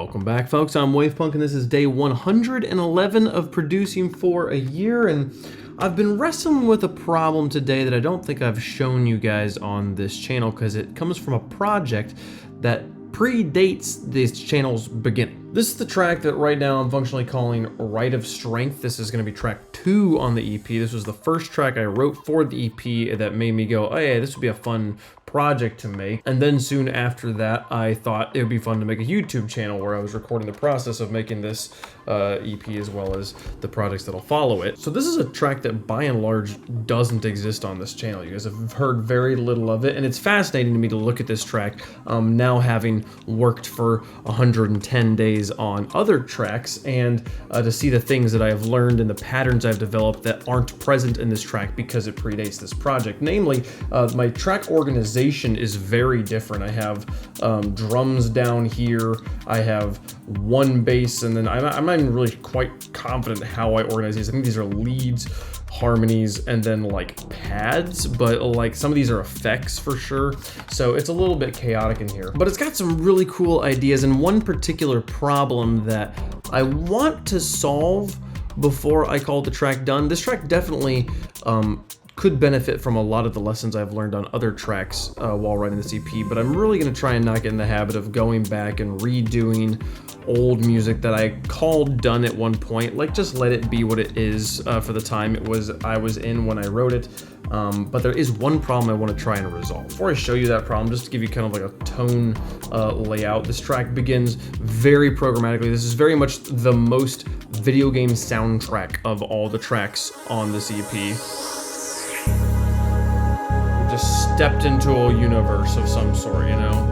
Welcome back, folks. I'm Wavepunk, and this is day 111 of producing for a year, and I've been wrestling with a problem today that I don't think I've shown you guys on this channel because it comes from a project that predates this channel's beginning. This is the track that right now I'm functionally calling Rite of Strength. This is going to be track 2 on the EP. This was the first track I wrote for the EP that made me go, oh yeah, this would be a fun project to make. And then soon after that, I thought it would be fun to make a YouTube channel where I was recording the process of making this EP as well as the projects that'll follow it. So this is a track that by and large doesn't exist on this channel. You guys have heard very little of it, and it's fascinating to me to look at this track now having worked for 110 days on other tracks and to see the things that I have learned and the patterns I've developed that aren't present in this track because it predates this project. Namely, my track organization is very different. I have drums down here, I have one bass, and then I'm not even really quite confident how I organize these. I think these are leads, harmonies, and then like pads, but like some of these are effects for sure. So it's a little bit chaotic in here, but it's got some really cool ideas and one particular problem that I want to solve before I call the track done. This track definitely could benefit from a lot of the lessons I've learned on other tracks while writing this EP, but I'm really going to try and not get in the habit of going back and redoing old music that I called done at one point. Like, just let it be what it is for the time I was in when I wrote it. But there is one problem I want to try and resolve. Before I show you that problem, just to give you kind of like a tone layout, this track begins very programmatically. This is very much the most video game soundtrack of all the tracks on this EP. Just stepped into a universe of some sort, you know?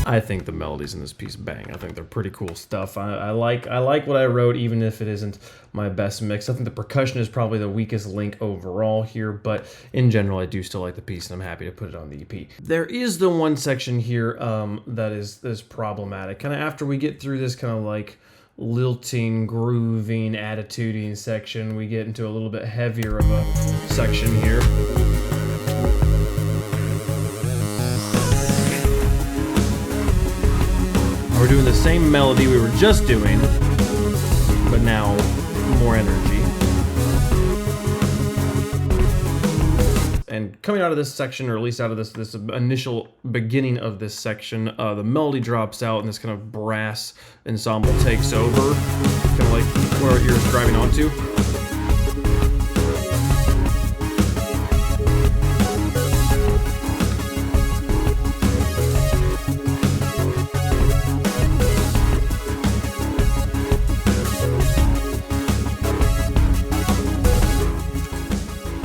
I think the melodies in this piece bang. I think they're pretty cool stuff. I like what I wrote, even if it isn't my best mix. I think the percussion is probably the weakest link overall here, but in general, I do still like the piece, and I'm happy to put it on the EP. There is the one section here that is problematic. Kind of after we get through this kind of like lilting, grooving, attituding section, we get into a little bit heavier of a section here. We're doing the same melody we were just doing, but now more energy. And coming out of this section, or at least out of this initial beginning of this section, the melody drops out and this kind of brass ensemble takes over, kind of like where you're driving onto.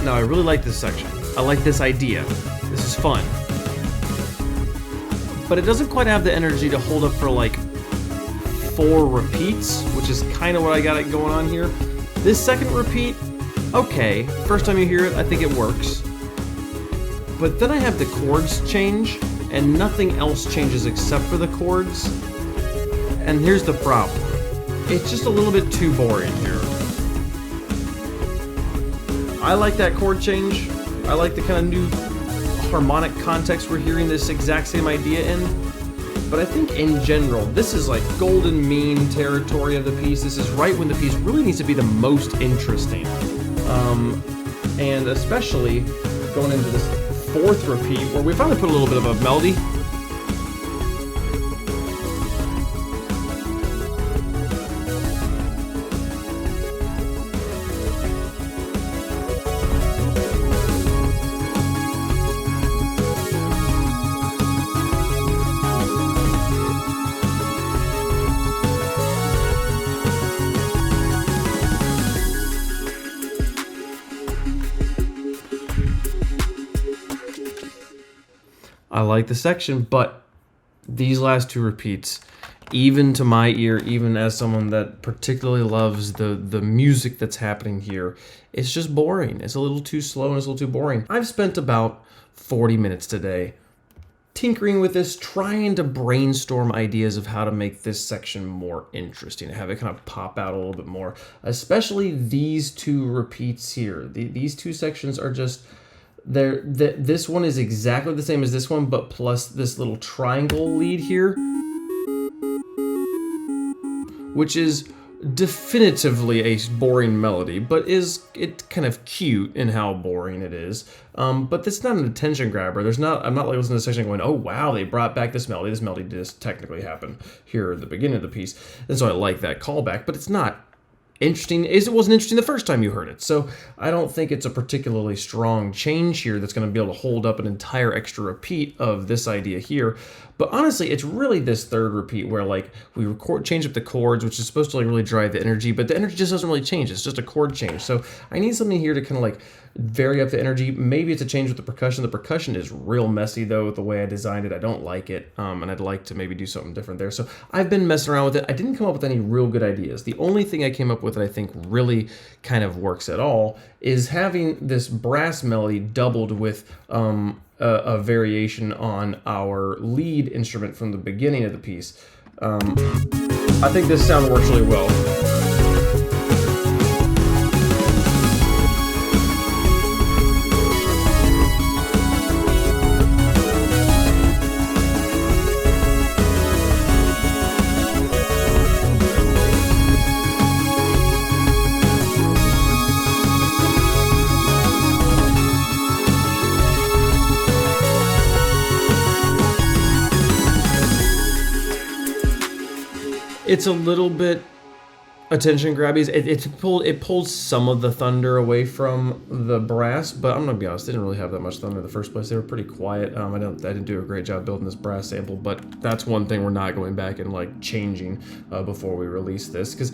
Now, I really like this section. I like this idea. This is fun. But it doesn't quite have the energy to hold up for like 4 repeats, which is kind of what I got it going on here. This second repeat, okay. First time you hear it, I think it works. But then I have the chords change, and nothing else changes except for the chords. And here's the problem. It's just a little bit too boring here. I like that chord change. I like the kind of new harmonic context we're hearing this exact same idea in. But I think in general, this is like golden mean territory of the piece. This is right when the piece really needs to be the most interesting. And especially going into this 4th repeat where we finally put a little bit of a melody. I like the section, but these last two repeats, even to my ear, even as someone that particularly loves the music that's happening here, it's just boring. It's a little too slow and it's a little too boring. I've spent about 40 minutes today tinkering with this, trying to brainstorm ideas of how to make this section more interesting, have it kind of pop out a little bit more, especially these two repeats here. These two sections are just, this one is exactly the same as this one, but plus this little triangle lead here, which is definitively a boring melody, but it kind of cute in how boring it is. But that's not an attention grabber. I'm not like listening to this section going, oh wow, they brought back this melody. This melody did technically happen here at the beginning of the piece, and so I like that callback. But it's not interesting, as it wasn't interesting the first time you heard it. So I don't think it's a particularly strong change here that's going to be able to hold up an entire extra repeat of this idea here. But honestly, it's really this third repeat where like we change up the chords, which is supposed to like really drive the energy, but the energy just doesn't really change. It's just a chord change. So I need something here to kind of like vary up the energy. Maybe it's a change with the percussion. The percussion is real messy though, the way I designed it. I don't like it, and I'd like to maybe do something different there. So I've been messing around with it. I didn't come up with any real good ideas. The only thing I came up with that I think really kind of works at all is having this brass melody doubled with a variation on our lead instrument from the beginning of the piece. I think this sound works really well. It's a little bit attention grabby. It pulls some of the thunder away from the brass, but I'm gonna be honest, they didn't really have that much thunder in the first place. They were pretty quiet. I didn't do a great job building this brass sample, but that's one thing we're not going back and like changing before we release this, because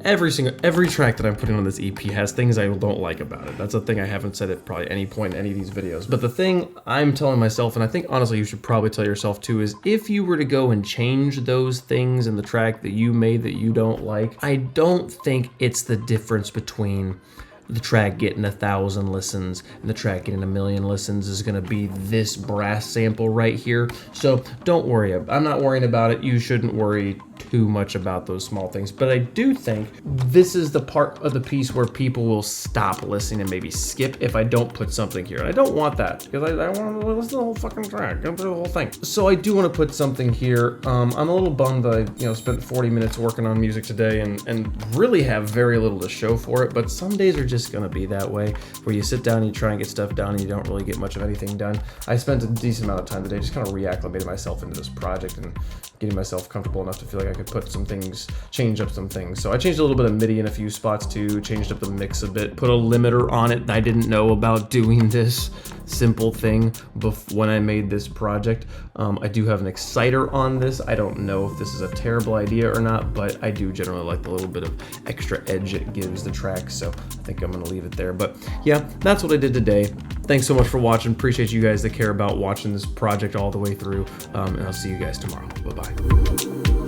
every track that I'm putting on this EP has things I don't like about it. That's a thing I haven't said at probably any point in any of these videos. But the thing I'm telling myself, and I think honestly you should probably tell yourself too, is if you were to go and change those things in the track that you made that you don't like, I don't think it's the difference between the track getting 1,000 listens and the track getting 1,000,000 listens is gonna be this brass sample right here. So don't worry, I'm not worrying about it. You shouldn't worry too much about those small things, but I do think this is the part of the piece where people will stop listening and maybe skip if I don't put something here. And I don't want that, because I want to listen to the whole fucking track, go through the whole thing. So I do want to put something here. I'm a little bummed that I spent 40 minutes working on music today and really have very little to show for it, but some days are just gonna be that way, where you sit down and you try and get stuff done and you don't really get much of anything done. I spent a decent amount of time today just kind of reacclimating myself into this project and getting myself comfortable enough to feel like I could put some things, change up some things. So I changed a little bit of MIDI in a few spots too, changed up the mix a bit, put a limiter on it. I didn't know about doing this simple thing when I made this project. I do have an exciter on this. I don't know if this is a terrible idea or not, but I do generally like the little bit of extra edge it gives the track, so I think I'm gonna leave it there. But yeah, that's what I did today. Thanks so much for watching. Appreciate you guys that care about watching this project all the way through, and I'll see you guys tomorrow. Bye-bye.